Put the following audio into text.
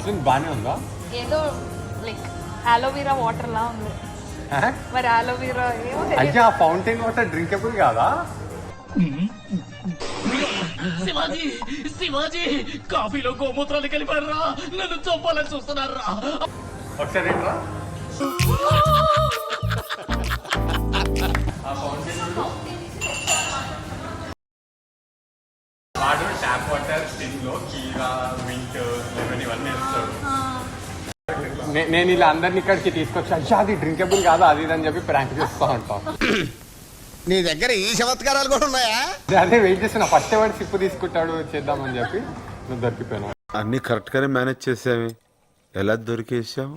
ఎట్లుంది బానే ఉందా? ఏదో లైక్ అలోవెరా వాటర్ లా ఉంది. మరి అలోవెరా ఏమో అయ్యా ఫౌంటైన్ వాటర్ డ్రింకబుల్ కాదా? శివాజీ శివాజీ కాఫీలో గోమూత్రాలు కలిపారా, నన్ను చంపాలని చూస్తున్నారా? ఒకసారి ఏంట్రా వాడు ట్యాప్ వాటర్ స్టింగ్లో కీరా మింట్ లెమన్ ఇవన్నీ వేస్తాడు. నేను ఇలా అందరిని ఇక్కడికి తీసుకొచ్చి అయ్యా అది డ్రింకబుల్ కాదా అది ఇది అని చెప్పి ప్రాంక్ చేస్తూ ఉంటాం. నీ దగ్గర ఈ చమత్కారాలు కూడా ఉన్నాయా? అదే వెయిట్ చేస్తున్నా ఫస్ట్ ఎవరు సిప్పు తీసుకుంటాడు చేద్దామని చెప్పి నువ్వు దొరికిపోయినావు. అన్ని కరెక్ట్ గానే మేనేజ్ చేసావి, ఎలా దొరికేసావు?